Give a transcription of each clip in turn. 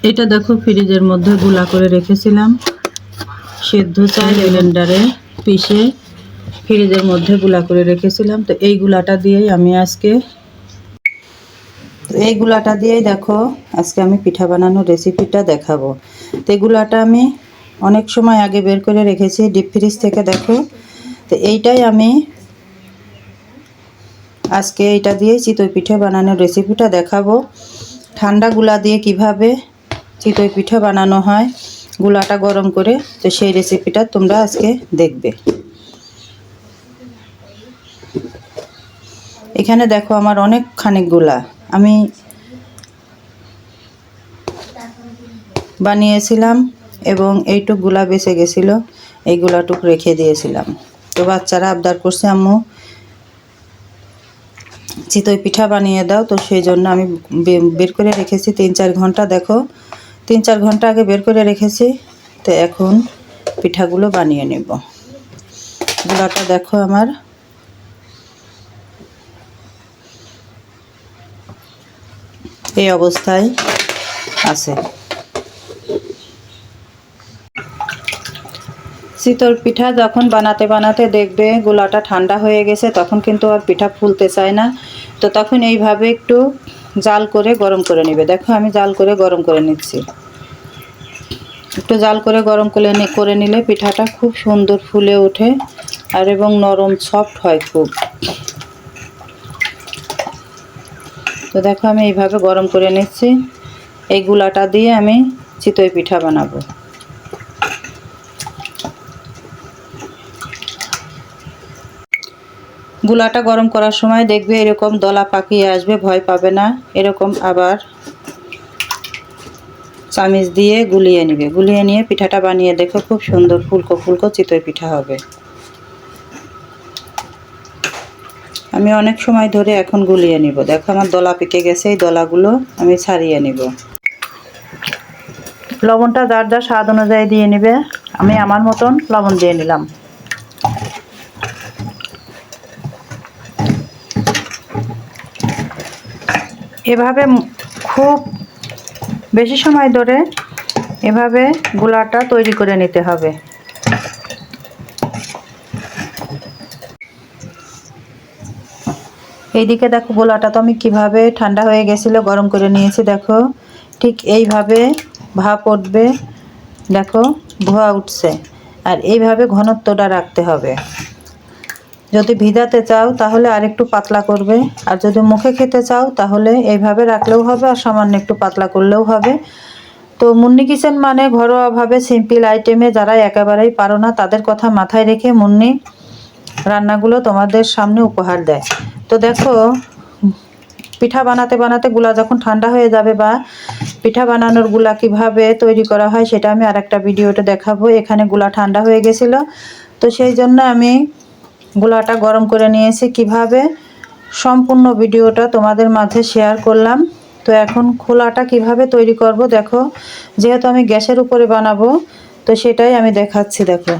এটা দেখো ফ্রিজের মধ্যে গুলা করে রেখেছিলাম, সেদ্ধ চাল ব্লেন্ডারে পিষে ফ্রিজের মধ্যে গুলা করে রেখেছিলাম। তো এই গুলাটা দিয়েই আমি আজকে দেখো আজকে আমি পিঠা বানানোর রেসিপিটা দেখাবো। তো এই গুলাটা আমি অনেক সময় আগে বের করে রেখেছি ডিপ ফ্রিজ থেকে। দেখো, তো এইটাই আমি আজকে এইটা দিয়ে চিতই পিঠা বানানোর রেসিপিটা দেখাবো। ঠান্ডা গুলা দিয়ে কিভাবে চিতই পিঠা বানানো হয় গুলাটা গরম করে, তো সেই রেসিপিটা তোমরা আজকে দেখবে। এখানে দেখো আমার অনেক খানিক গুলা আমি বানিয়েছিলাম এবং এইটুক গুলা বেঁচে গেছিল, এই গুলাটুক রেখে দিয়েছিলাম। তো বাচ্চারা আবদার করছে আম্মু চিতই পিঠা বানিয়ে দাও, তো সেই জন্য আমি বের করে রেখেছি 3-4 ঘন্টা। দেখো 3-4 ঘন্টা আগে বের করে রেখেছি। তো এখন পিঠাগুলো বানিয়ে নেব। গুলাটা দেখো আমার এই অবস্থায় আছে। চিতই পিঠা যখন বানাতে বানাতে দেখবে গোলাটা ঠান্ডা হয়ে গেছে, তখন কিন্তু আর পিঠা ফুলতে চায় না। তো তখন এইভাবে একটু জাল করে গরম করে নেবে। দেখো আমি জাল করে গরম করে নিচ্ছি। একটু জাল করে গরম করে নিলে পিঠাটা খুব সুন্দর ফুলে ওঠে আর এবং নরম সফট হয় খুব। তো দেখো আমি এইভাবে গরম করে নিচ্ছি। এই গুলাটা দিয়ে আমি চিতই পিঠা বানাবো। গুলাটা গরম করার সময় দেখবে এরকম দলা পাকিয়ে আসবে, ভয় পাবে না। এরকম আবার চামিচ দিয়ে গুলিয়ে নেবে, গুলিয়ে নিয়ে পিঠাটা বানিয়ে দেখো খুব সুন্দর ফুলকো ফুলকো চিতই পিঠা হবে। আমি অনেক সময় ধরে এখন গুলিয়ে নিব। দেখো আমার দলা পেকে গেছে, এই দলাগুলো আমি ছাড়িয়ে নিব। লবণটা যার যার স্বাদ অনুযায়ী দিয়ে নেবে। আমি আমার মতন লবণ দিয়ে নিলাম। এভাবে খুব বেশি সময় ধরে এভাবে গুলাটা তৈরি করে নিতে হবে। এইদিকে দেখো গোলাটা তো আমি কিভাবে ঠান্ডা হয়ে গেছিল গরম করে নিয়েছি। দেখো ঠিক এইভাবে ভাপ উঠবে, দেখো ধোয়া উঠছে। আর এইভাবে ঘনত্বটা রাখতে হবে। যদি ভিজাতে চাও তাহলে আরেকটু পাতলা করবে, আর যদি মুখে খেতে চাও তাহলে এইভাবে রাখলেও হবে, আর সামান্য একটু পাতলা করলেও হবে। তো মুন্নি কিচেন মানে ঘরোয়াভাবে সিম্পল আইটেমে যারা একেবারেই পারো না তাদের কথা মাথায় রেখে মুন্নি রান্নাগুলো তোমাদের সামনে উপহার দেয়। তো দেখো পিঠা বানাতে বানাতে গুলা যখন ঠান্ডা হয়ে যাবে, বা পিঠা বানানোর গুলা কিভাবে তৈরি করা হয় সেটা আমি আরেকটা ভিডিওতে দেখাবো। এখানে গুলা ঠান্ডা হয়ে গেছিলো, তো সেই জন্য আমি গুলাটা গরম করে নিয়েছি কিভাবে, সম্পূর্ণ ভিডিওটা তোমাদের মাঝে শেয়ার করলাম। তো এখন খোলাটা কিভাবে তৈরি করব দেখো, যেহেতু আমি গ্যাসের উপরে বানাবো তো সেটাই আমি দেখাচ্ছি। দেখো,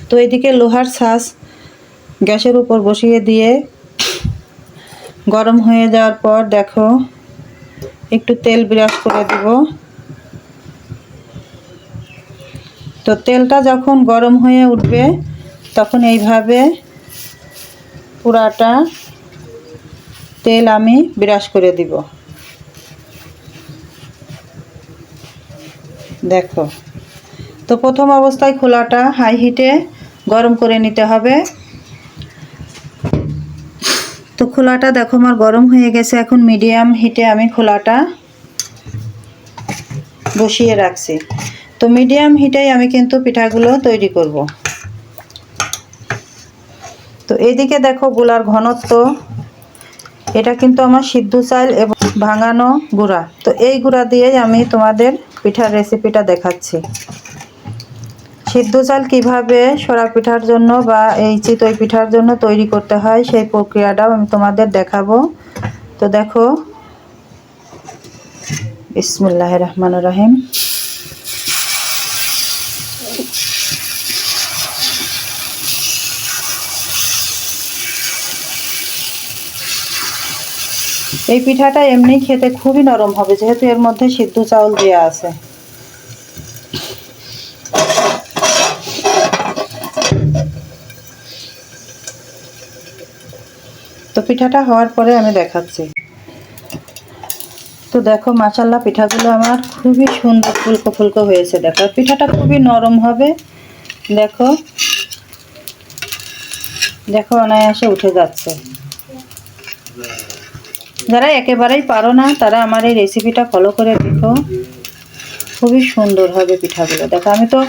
তো এদিকে লোহার ছাঁচ গ্যাসের উপর বসিয়ে দিয়ে গরম হয়ে যাওয়ার পর দেখো একটু তেল ব্রাশ করে দেব। তো তেলটা যখন গরম হয়ে উঠবে তখন এইভাবে পুরাটা তেল আমি ব্রাশ করে দিব। দেখো, তো প্রথম অবস্থায় খোলাটা হাই হিটে গরম করে নিতে হবে। তো খোলাটা দেখো আমার গরম হয়ে গেছে। এখন মিডিয়াম হিটে আমি খোলাটা বসিয়ে রাখছি। তো মিডিয়াম হিটেই আমি কিন্তু পিঠাগুলো তৈরি করব। তো এইদিকে দেখো গুলার ঘনত্ব, এটা কিন্তু আমার সিদ্ধ চাল এবং ভাঙানো গুঁড়া। তো এই গুঁড়া দিয়েই আমি তোমাদের পিঠার রেসিপিটা দেখাচ্ছি। সিদ্ধ চাল কিভাবে সরা পিঠার জন্য বা এই চিতই পিঠার জন্য তৈরি করতে হয় সেই প্রক্রিয়াটাও আমি তোমাদের দেখাবো। তো দেখো, বিসমিল্লাহির রহমানির রহিম। এই পিঠাটা এমনি খেতে খুবই নরম হবে, যেহেতু এর মধ্যে সিদ্ধ চাউল দেওয়া আছে। তো পিঠাটা হওয়ার পরে আমি দেখাচ্ছি। তো দেখো মাশাআল্লাহ পিঠাগুলো আমার খুবই সুন্দর ফুলকো ফুলকো হয়েছে। দেখো পিঠাটা খুবই নরম হবে। দেখো দেখো অনায়াসে উঠে যাচ্ছে। যারা একেবারেই পারো না তারা আমার এই রেসিপিটা ফলো করে দেখো, খুবই সুন্দর হবে পিঠাগুলো। দেখো আমি তো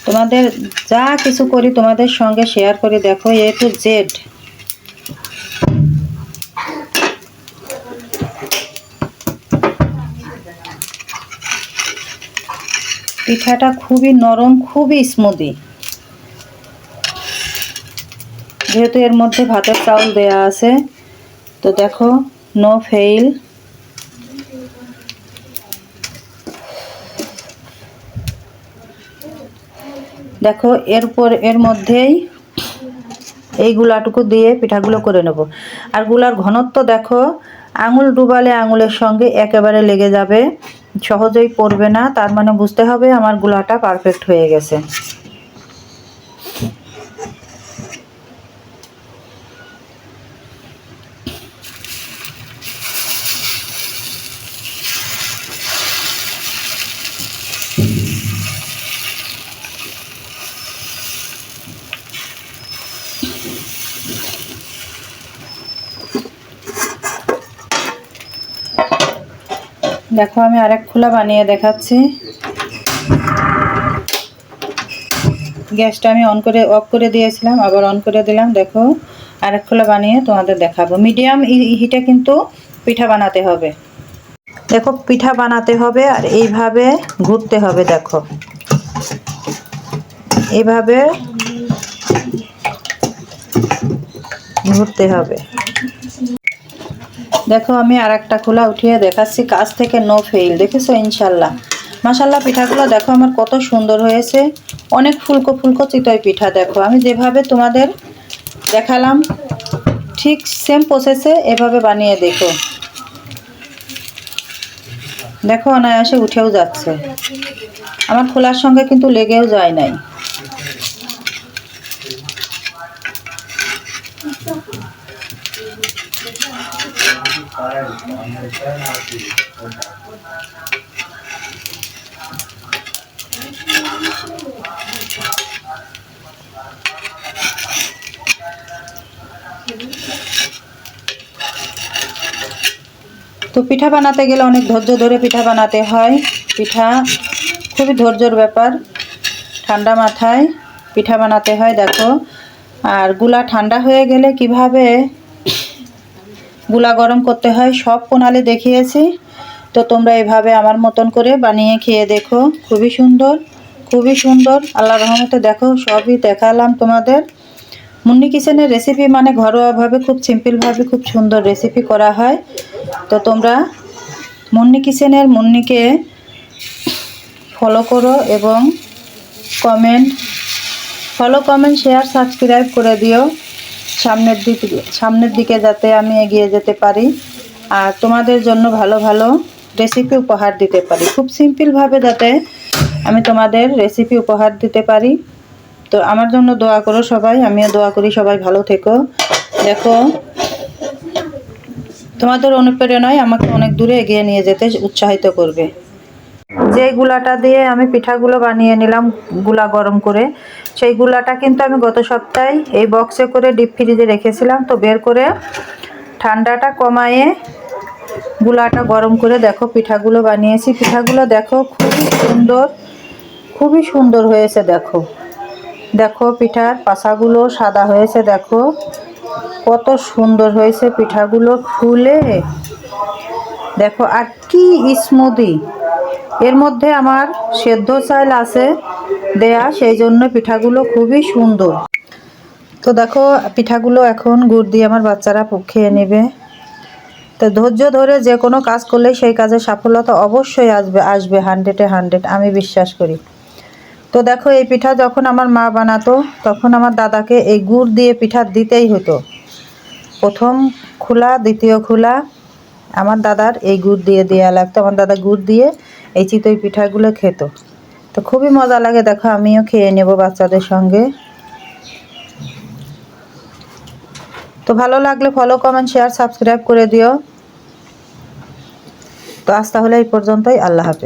তোমাদের যা কিছু করি তোমাদের সঙ্গে শেয়ার করি, দেখো A to Z। পিঠাটা খুবই নরম, খুবই স্মুদি, যেহেতু এর মধ্যে ভাতের চাউল দেয়া আছে। তো দেখো নো ফেইল। দেখো এর মধ্যেই এই গুলাটুকু দিয়ে পিঠাগুলো করে নেব। আর গুলার ঘনত্ব দেখো, আঙুল ডুবালে আঙুলের সঙ্গে একেবারে লেগে যাবে, সহজেই পড়বে না। তার মানে বুঝতে হবে আমার গুলাটা পারফেক্ট হয়ে গেছে। দেখো আমি আরেক খোলা বানিয়ে দেখাচ্ছি। গ্যাসটা আমি অফ করে দিয়েছিলাম, আবার অন করে দিলাম। দেখো আরেক খোলা বানিয়ে তোমাদের দেখাবো। মিডিয়াম হিটে কিন্তু পিঠা বানাতে হবে। দেখো পিঠা বানাতে হবে আর এইভাবে ঘুরতে হবে। দেখো এইভাবে ঘুরতে হবে। দেখো আমি আরেকটা খোলা উঠিয়ে দেখাচ্ছি, কাছ থেকে নো ফেইল। দেখেছো ইনশাল্লাহ মাশাল্লাহ পিঠাগুলো দেখো আমার কত সুন্দর হয়েছে, অনেক ফুলকো ফুলকো চিতই পিঠা। দেখো আমি যেভাবে তোমাদের দেখালাম ঠিক সেম প্রসেসে এভাবে বানিয়ে দেখো। দেখো অনায়াসে উঠেও যাচ্ছে, আমার খোলার সঙ্গে কিন্তু লেগেও যায় নাই। তো পিঠা বানাতে গেলে অনেক ধৈর্য ধরে পিঠা বানাতে হয়। পিঠা খুবই ধৈর্যের ব্যাপার, ঠান্ডা মাথায় পিঠা বানাতে হয়। দেখো আর গুলা ঠান্ডা হয়ে গেলে কিভাবে গুলা গরম করতে হয় সব প্রণালী দেখিয়েছি। তো তোমরা এভাবে আমার মতন করে বানিয়ে খেয়ে দেখো, খুবই সুন্দর, খুবই সুন্দর। আল্লাহর রহমতে দেখো সবই দেখালাম তোমাদের। মুন্নি কিচেনের রেসিপি মানে ঘরোয়াভাবে খুব সিম্পলভাবে খুব সুন্দর রেসিপি করা হয়। তো তোমরা মুন্নিকে ফলো করো এবং কমেন্ট শেয়ার সাবস্ক্রাইব করে দিও, সামনের দিকে যাতে আমি এগিয়ে যেতে পারি আর তোমাদের জন্য ভালো ভালো রেসিপি উপহার দিতে পারি, খুব সিম্পলভাবে যাতে আমি তোমাদের রেসিপি উপহার দিতে পারি। তো আমার জন্য দোয়া করো সবাই, আমিও দোয়া করি সবাই ভালো থেকো। দেখো তোমাদের অনুপ্রেরণায় আমাকে অনেক দূরে এগিয়ে নিয়ে যেতে উৎসাহিত করবে। যে গুলাটা দিয়ে আমি পিঠাগুলো বানিয়ে নিলাম গুলা গরম করে, সেই গুলাটা কিন্তু আমি গত সপ্তাহে এই বক্সে করে ডিপ ফ্রিজে রেখেছিলাম। তো বের করে ঠান্ডাটা কমায়ে গুলাটা গরম করে দেখো পিঠাগুলো বানিয়েছি। পিঠাগুলো দেখো খুবই সুন্দর হয়েছে। দেখো দেখো পিঠার পাশাগুলো সাদা হয়েছে, দেখো কত সুন্দর হয়েছে পিঠাগুলো ফুলে। দেখো আর কি স্মুদি, এর মধ্যে আমার সেদ্ধ চাল আছে দেয়া, সেই জন্য পিঠাগুলো খুবই সুন্দর। তো দেখো পিঠাগুলো এখন গুড় দিয়ে আমার বাচ্চারা খেয়ে নেবে। তো ধৈর্য ধরে যে কোনো কাজ করলে সেই কাজে সাফল্যতা অবশ্যই আসবে 100-এ 100, আমি বিশ্বাস করি। তো দেখো এই পিঠা যখন আমার মা বানাতো তখন আমার দাদাকে এই গুড় দিয়ে পিঠা দিতেই হতো, প্রথম খোলা দ্বিতীয় খোলা আমার দাদার এই গুড় দিয়ে দেওয়া লাগতো, আমার দাদা গুড় দিয়ে এই চিতই পিঠাগুলো খেত। তো খুবই মজা লাগে, দেখো আমিও খেয়ে নেব বাচ্চাদের সঙ্গে। তো ভালো লাগলে ফলো, কমেন্ট, শেয়ার, সাবস্ক্রাইব করে দিও। তো আজ তাহলে এই পর্যন্তই, আল্লাহ হাফেজ।